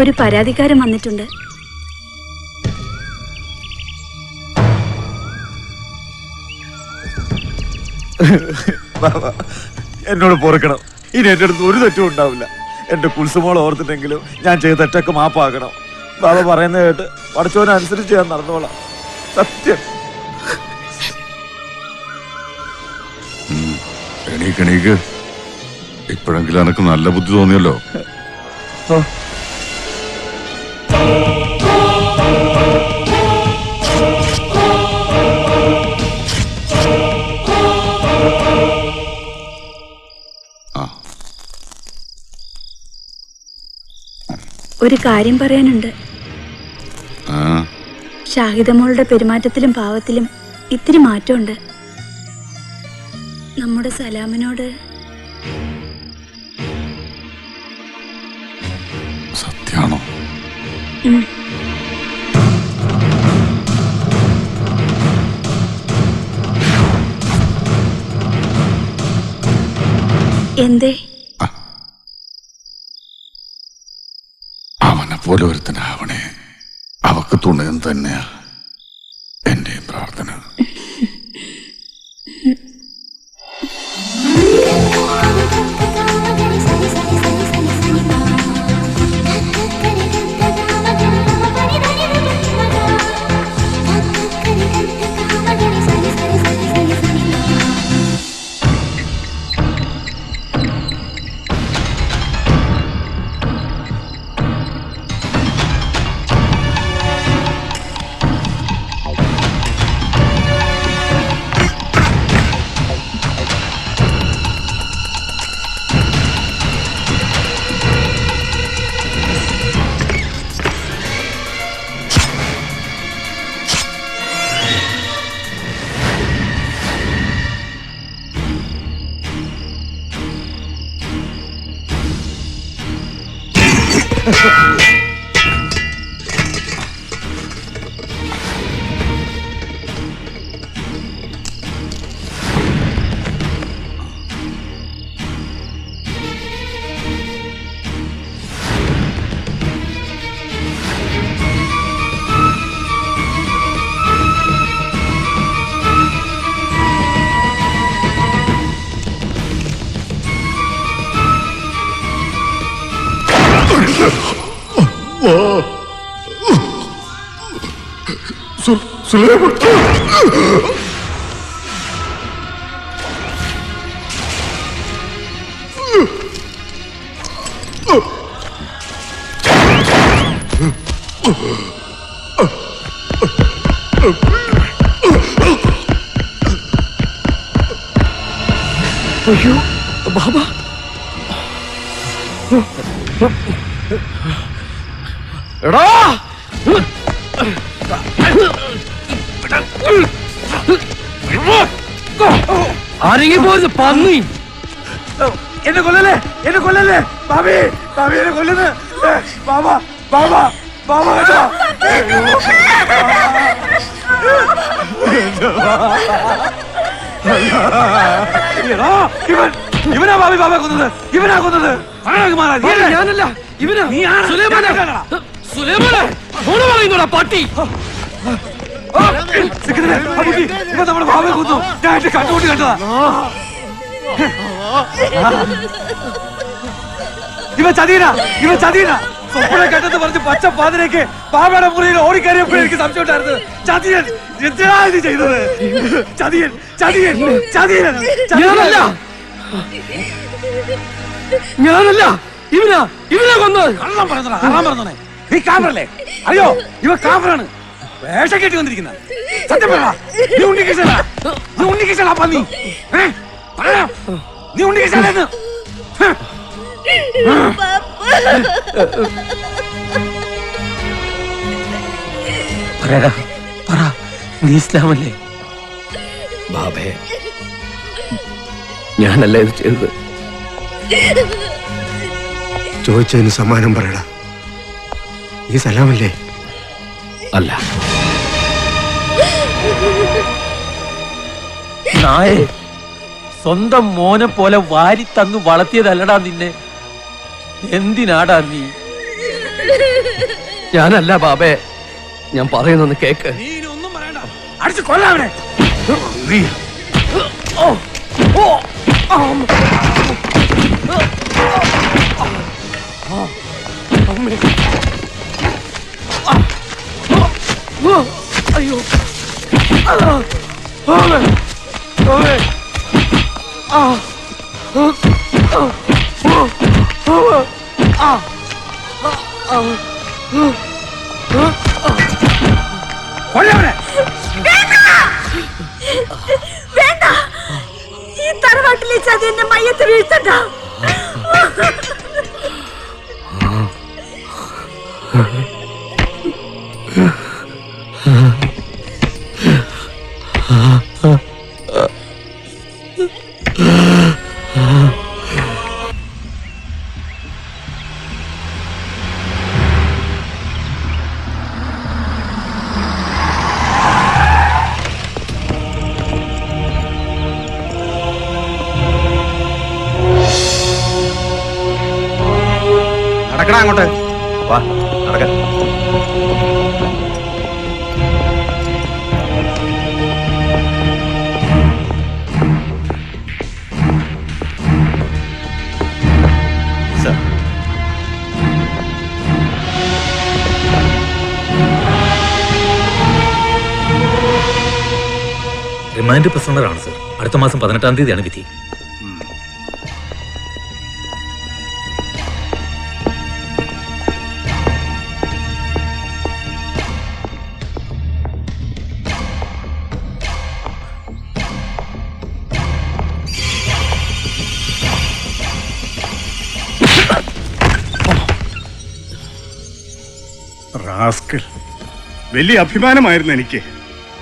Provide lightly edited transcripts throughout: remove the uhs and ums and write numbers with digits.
ഒരു പരാതിക്കാരൻ വന്നിട്ടുണ്ട്. എന്നോട് പൊറുക്കണം. ഇനി എന്റെ അടുത്ത് ഒരു തെറ്റും ഉണ്ടാവില്ല. എന്റെ കുൽസുമോൾ ഓർത്തിട്ടെങ്കിലും ഞാൻ ചെയ്ത തെറ്റൊക്കെ മാപ്പാക്കണം. ബാബ പറയുന്നത് കേട്ട് പഠിച്ചവനനുസരിച്ച് ഞാൻ നടന്നോളാം. സത്യം. എണീക്ക്. ഇപ്പോഴെങ്കിലും എനക്ക് നല്ല ബുദ്ധി തോന്നിയല്ലോ. ഒരു കാര്യം പറയാനുണ്ട്. ഷാഹിദമോളുടെ പെരുമാറ്റത്തിലും പാവത്തിലും ഇത്തിരി മാറ്റമുണ്ട്. നമ്മുടെ സലാമിനോട്. സത്യാണോ? എന്തേ? അവനെ പോലെ ഒരുത്തനാവണേ. അവക്ക് തുണയും തന്നെയാ എന്റെയും പ്രാർത്ഥന. സുലൈമാൻ അയ്യോ ബാബ, എടാ ആരെങ്കിലും പോയത് പന്നി. എന്നെ കൊല്ലല്ലേ ബാബി, എന്നെ കൊല്ലുന്നു. ബാബ കേട്ടോ. ഇവനാ ബാബയെ കൊന്നത്. ഞാനല്ല, ഇവനാ. സുലൈമാനെ പറയുന്നോടാ പട്ടി. ഇവ നമ്മുടെ ബാബയെ കൊന്നു. ഞാൻ എന്റെ കണ്ടുകൂട്ടി കണ്ടതാ. ഇവ ചതീന സ്വപ്ന കണ്ടെന്ന് പറഞ്ഞ് പച്ച പാതിരേക്ക് ബാബയുടെ മുറിയിൽ ഓടിക്കയറിയപ്പോഴും എനിക്ക് സംശയം ഉണ്ടായിരുന്നു. ചതിയൻ എന്തിനാ ഇത് ചെയ്തത്? ചതിയൻ. ഞാനല്ല, ഇവനാ കൊന്നത്. കള്ളം പറഞ്ഞോനെ. നീ കാമറല്ലേ? അയ്യോ, ഇവ കാമറാണ്. വേഷം കെട്ടി വന്നിരിക്കുന്ന. സത്യം പറ, നീ ഉണ്ണികൃഷ്ണനാ പന്നി. നീ ഉണ്ണികൃഷ്ണനെന്ന് പറ. നീ ഇസ്ലാമല്ലേ? ബാബേ, ഞാനല്ല ഇത് ചെയ്തത്. ചോദിച്ചതിന് സമ്മാനം പറയടാ. ഈ സലാമല്ലേ? അല്ല. നായേ, സ്വന്തം മോനെ പോലെ വാരി തന്നു വളർത്തിയതല്ലടാ നിന്നെ. എന്തിനാടാ നീ? ഞാനല്ല ബാബേ, ഞാൻ പറയുന്നൊന്ന് കേക്ക്. അടിച്ചു കൊല്ലാവനെ. അയ്യോ, കൊല്ലവനെ. വേണ്ട, ഈ തറവാട്ടിലെ ചതി എന്നെ മയ്യത്ത് വീഴ്ത്തണ്ട. നടക്കടാ അങ്ങോട്ട്. വാ നടക്ക. റിമാൻഡ് പ്രസന്നറാണ് സർ. അടുത്ത മാസം 18-ാം തീയതിയാണ് വിധി. റാസ്കൽ, വലിയ അഭിമാനമായിരുന്നു എനിക്ക്.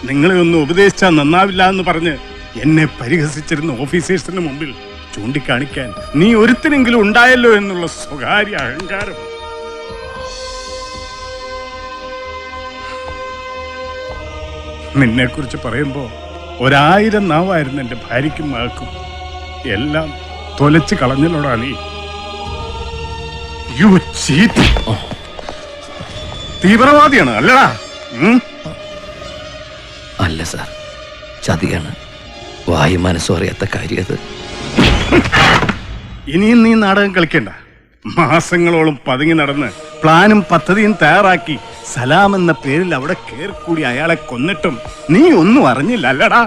നിങ്ങളെ ഒന്ന് ഉപദേശിച്ചാൽ നന്നാവില്ല എന്ന് പറഞ്ഞ് എന്നെ പരിഹസിച്ചിരുന്ന ഓഫീസേഴ്സിന് മുമ്പിൽ ചൂണ്ടിക്കാണിക്കാൻ നീ ഒരുത്തിനെങ്കിലും ഉണ്ടായല്ലോ എന്നുള്ള സ്വകാര്യ അഹങ്കാരം. നിന്നെക്കുറിച്ച് പറയുമ്പോൾ 1000 നാവായിരുന്നു എൻ്റെ ഭാര്യയ്ക്കും മകൾക്കും. എല്ലാം തൊലച്ച് കളഞ്ഞല്ലോടാ നീ. You cheat. തീവ്രവാദിയാണ് അല്ലടാ? അല്ല സാർ, ചതിയാണ്. വായു മനസ്സും അറിയാത്ത കാര്യത്. ഇനിയും നീ നാടകം കളിക്കണ്ട. മാസങ്ങളോളം പതുങ്ങി നടന്ന് പ്ലാനും പദ്ധതിയും തയ്യാറാക്കി സലാം എന്ന പേരിൽ അവിടെ കയറിക്കൂടി അയാളെ കൊന്നിട്ടും നീ ഒന്നും അറിഞ്ഞില്ല അല്ലടാ?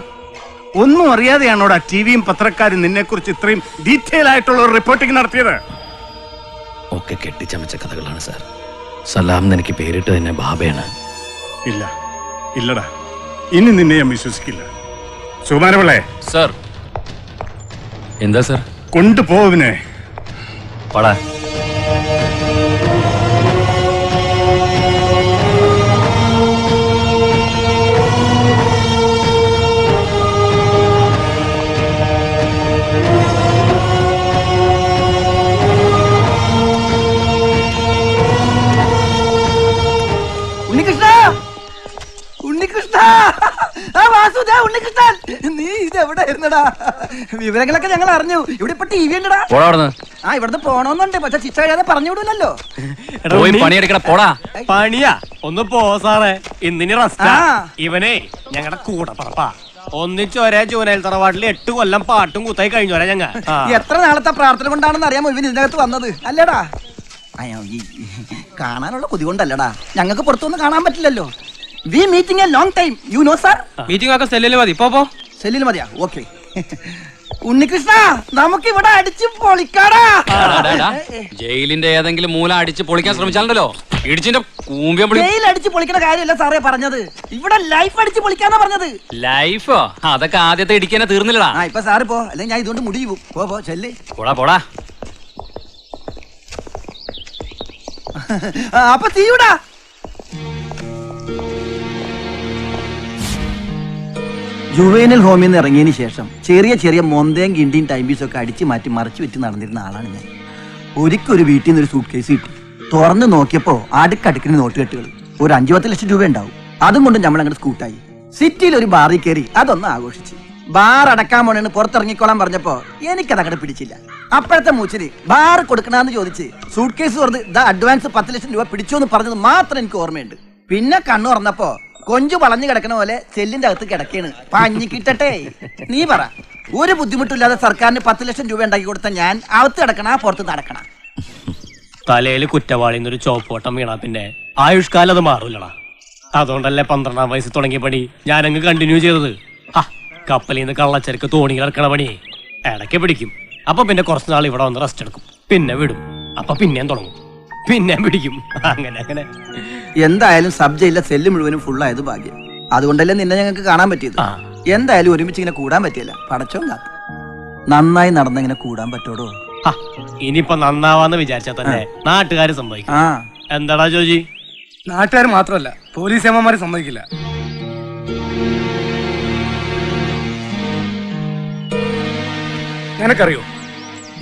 ഒന്നും അറിയാതെയാണോടാ ടിവിയും പത്രക്കാരും നിന്നെക്കുറിച്ച് ഇത്രയും ഡീറ്റെയിൽ ആയിട്ടുള്ള ഒരു റിപ്പോർട്ടിംഗ് നടത്തിയത്? ഒക്കെ കെട്ടിച്ചമച്ച കഥകളാണ് സാർ. സലാം എനിക്ക് പേരിട്ട് തന്നെ ബാബയാണ്. ഇല്ല, ഇല്ലടാ, ഇനി നിന്നെ ഞാൻ വിശ്വസിക്കില്ല. സുമാരപിള്ളേ സർ. എന്താ സർ? കൊണ്ടുപോവിനെ. പടാ. നീ ഇതെവിടെ ഇരുന്നടാ? വിവരങ്ങളൊക്കെ ഞങ്ങൾ അറിഞ്ഞു. ഇവിടെ ഇപ്പൊ ടി വി ഉണ്ടടാ. ആ, ഇവിടുന്ന് പോണോന്നുണ്ട്, പക്ഷെ ശിക്ഷ കഴിയാതെ പറഞ്ഞു വിടൂലല്ലോ. പണിയെടുക്കണ പോടാ. പണിയാ? ഒന്ന് പോ സാറേ, ഇന്നിനി റെസ്റ്റാ. ഇവനെ ഞങ്ങളുടെ കൂടെ പറപ്പാ. ഒന്നിച്ച് ഒരേ ജൂനൈൽ തറവാട്ടിൽ 8 കൊല്ലം പാട്ടും കൂത്തായി കഴിഞ്ഞോരാ ഞങ്ങ. എത്ര നാളത്തെ പ്രാർത്ഥന കൊണ്ടാണെന്ന് അറിയാമോ ഇവൻ ഇതിനകത്ത് വന്നത്? അല്ലേടാ? അയ്യോ, ഈ കാണാനുള്ള കൊതി കൊണ്ടല്ലടാ. ഞങ്ങൾക്ക് പുറത്തൊന്നും കാണാൻ പറ്റില്ലല്ലോ. We meeting a long time, you know sir. Meeting ഒക്കെ സെല്ലിൽ മതി. പോ. സെല്ലിൽ മതിയാ? ഓക്കെ. ഉണ്ണികൃഷ്ണ, നമുക്ക് ഇവിടെ അടിച്ച് പൊളിക്കാടാ. ജയിലിന്റെ ഏതെങ്കിലും മൂല അടിച്ച് പൊളിക്കാൻ ശ്രമിച്ചാലുണ്ടല്ലോ ഇടിച്ചിന്റെ ജയിൽ അടിച്ച് പൊളിക്കുന്ന കാര്യമല്ല സാറേ പറഞ്ഞത്. ഇവിടെ ലൈഫ് അടിച്ച് പൊളിക്കാന്നാ പറഞ്ഞത്. ലൈഫോ? അതൊക്കെ ആദ്യത്തെ ഇടിക്കാനെ തീർന്നില്ലടാ. ആ, ഇപ്പൊ സാറ് പോ, അല്ലെങ്കിൽ ഞാൻ ഇതുകൊണ്ട് മുടി പോകും. പോ ചെല്ല്. പോടാ. അപ്പൊ തീവിടാ. ജുവേനൽ ഹോമിൽ നിന്ന് ഇറങ്ങിയതിന് ശേഷം ചെറിയ ചെറിയ മൊന്തയും കിണ്ടിയും ടൈം പീസൊക്കെ അടിച്ചു മാറ്റി മറിച്ചു വെച്ച് നടന്നിരുന്ന ആളാണ് ഞാൻ. ഒരിക്കൽ വീട്ടിൽ നിന്ന് ഒരു സൂട്ട് കേസ് കിട്ടി. തുറന്ന് നോക്കിയപ്പോ അടുക്കടുക്കിന് നോട്ടുകെട്ടുകൾ. ഒരു 5-10 ലക്ഷം രൂപ ഉണ്ടാവും. അതും കൊണ്ട് നമ്മൾ അങ്ങോട്ട് സ്കൂട്ടായി സിറ്റിയിൽ ഒരു ബാറിൽ കയറി അതൊന്ന് ആഘോഷിച്ച്. ബാർ അടക്കാൻ പോണേന്ന് പുറത്തിറങ്ങിക്കോളാൻ പറഞ്ഞപ്പോ എനിക്കത് അങ്ങോട്ട് പിടിച്ചില്ല. അപ്പോഴത്തെ മൂച്ചിന് ബാർ കൊടുക്കണമെന്ന് ചോദിച്ച് സൂട്ട് കേസ് തുറന്ന് ഇതാ അഡ്വാൻസ് 10 ലക്ഷം രൂപ പിടിച്ചോന്ന് പറഞ്ഞത് മാത്രം എനിക്ക് ഓർമ്മയുണ്ട്. പിന്നെ കണ്ണു തുറന്നപ്പോ കൊഞ്ചു വളഞ്ഞു കിടക്കണ പോലെ ചെല്ലിന്റെ അകത്ത് കിടക്കാണ്. പഞ്ഞി കിട്ടട്ടെ. നീ പറ, ഒരു ബുദ്ധിമുട്ടില്ലാതെ സർക്കാരിന് 10 ലക്ഷം രൂപ ഉണ്ടാക്കി കൊടുത്ത ഞാൻ അകത്ത് കിടക്കണ പുറത്ത് നടക്കണ? തലയിൽ കുറ്റവാളി എന്നൊരു ചോപ്പ് വട്ടം വീണാ പിന്നെ ആയുഷ്കാലം അത് മാറൂലടാ. അതുകൊണ്ടല്ലേ 12-ാം വയസ്സിൽ തുടങ്ങിയ പണി ഞാനങ്ങ് കണ്ടിന്യൂ ചെയ്തത്. കപ്പലിൽ നിന്ന് കള്ളച്ചരക്ക് തോണിയിൽ ഇറക്കണ പണി ഇടയ്ക്ക് പിടിക്കും. അപ്പൊ പിന്നെ കുറച്ച് നാൾ ഇവിടെ വന്ന് റെസ്റ്റ് എടുക്കും. പിന്നെ വിടും. അപ്പൊ പിന്നെയും തുടങ്ങും. പിന്നെയും പിടിക്കും. അങ്ങനെ അങ്ങനെ. എന്തായാലും സബ് ജയിലിലെ സെല്ല് മുഴുവനും ഫുള്ളായത് ഭാഗ്യം. അതുകൊണ്ടല്ലേ നിന്നെ ഞങ്ങൾക്ക് കാണാൻ പറ്റിയത്. എന്തായാലും ഒരുമിച്ച് ഇങ്ങനെ കൂടാൻ പറ്റിയല്ല. പടച്ചോ കാത്തു. നന്നായി നടന്നിങ്ങനെ കൂടാൻ പറ്റോടോ? ഇനിയിപ്പൊ നന്നാവാന്ന് വിചാരിച്ചാ തന്നെ നാട്ടുകാര് സമ്മതിക്കും. എന്താടാ ജോജി? നാട്ടുകാർ മാത്രമല്ല, പോലീസ് ഏമാന്മാര് സമ്മതിക്കില്ല. നിനക്കറിയോ,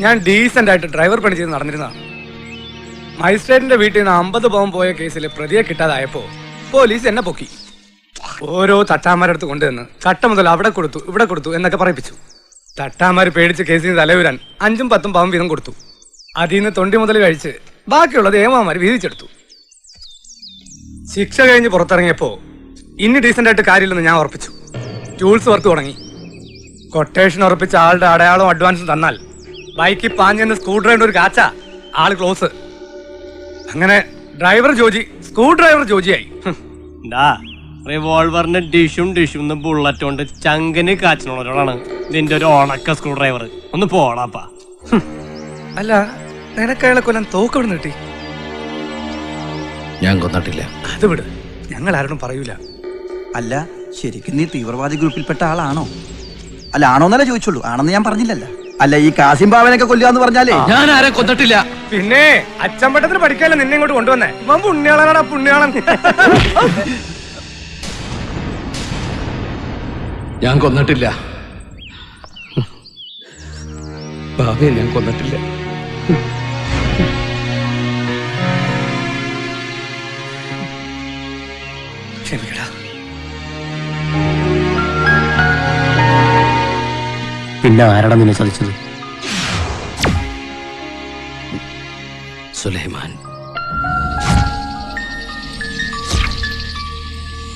ഞാൻ ഡീസന്റ് ആയിട്ട് ഡ്രൈവർ പണി ചെയ്ത് നടന്നിരുന്നതാണ്. മജിസ്ട്രേറ്റിന്റെ വീട്ടിൽ നിന്ന് 50 പവൻ പോയ കേസിൽ പ്രതിയെ കിട്ടാതായപ്പോ പോലീസ് എന്നെ പൊക്കി. ഓരോ തട്ടാന്മാരടുത്ത് കൊണ്ടുവന്ന് കട്ട മുതൽ അവിടെ കൊടുത്തു ഇവിടെ കൊടുത്തു എന്നൊക്കെ പറയിപ്പിച്ചു. തട്ടാന്മാര് പേടിച്ച് കേസിന് തലവരാൻ 5ഉം 10ഉം പവൻ വീതം കൊടുത്തു. അതിൽ നിന്ന് തൊണ്ടി മുതൽ കഴിച്ച് ബാക്കിയുള്ളത് ഏമാന്മാര് വീതിച്ചെടുത്തു. ശിക്ഷ കഴിഞ്ഞ് പുറത്തിറങ്ങിയപ്പോ ഇനി ഡീസന്റ് ആയിട്ട് കാര്യമില്ലെന്ന് ഞാൻ ഉറപ്പിച്ചു. ടൂൾസ് വർക്ക് തുടങ്ങി. കൊട്ടേഷൻ ഉറപ്പിച്ച ആളുടെ അടയാളവും അഡ്വാൻസും തന്നാൽ ബൈക്കിൽ പാഞ്ഞെന്ന് സ്ക്രൂ ഡ്രൈവറിന്റെ ഒരു കാച്ച ആള് ക്ലോസ്. അങ്ങനെ ഡ്രൈവർ ജോജി സ്ക്രൂ ഡ്രൈവർ ജോജിയായി. റിവോൾവറിന് ഡിഷും ബുള്ളറ്റ് കൊണ്ട് ചങ്കന് കാച്ചിനുള്ളവരോടാണ് നിന്റെ ഒരു ഉണക്ക സ്ക്രൂ ഡ്രൈവർ. ഒന്ന് പോടാപ്പാ. അല്ല, നിനക്കയാളെ കൊല്ലാൻ തോക്കവിടെ കിട്ടി? ഞാൻ കൊന്നിട്ടില്ല. അത് വിട്, ഞങ്ങൾ ആരോടും പറയൂല. അല്ല, ശരിക്കും നീ തീവ്രവാദി ഗ്രൂപ്പിൽപ്പെട്ട ആളാണോ? അല്ല, ആണോന്നല്ലേ ചോദിച്ചുള്ളൂ. ആണെന്ന് ഞാൻ പറഞ്ഞില്ലല്ലോ. അല്ല, ഈ കാസിം ബാവനൊക്കെ കൊല്ലുക എന്ന് പറഞ്ഞാലേ ഞാൻ ആരെ കൊന്നിട്ടില്ല. പിന്നെ അച്ചമ്പട്ടത്തിന് പഠിക്കാനല്ല നിന്നെ ഇങ്ങോട്ട് കൊണ്ടുവന്നേ. ഇവൻ പുണ്യാളനാടാ, പുണ്യാളൻ. ഞാൻ കൊന്നിട്ടില്ല. ബാബയെ ഞാൻ കൊന്നിട്ടില്ല. ക്ഷമിക്കടാ. പിന്നെ ആരാടാ നിന്നെ ചതിച്ചത്? സുലൈമാൻ.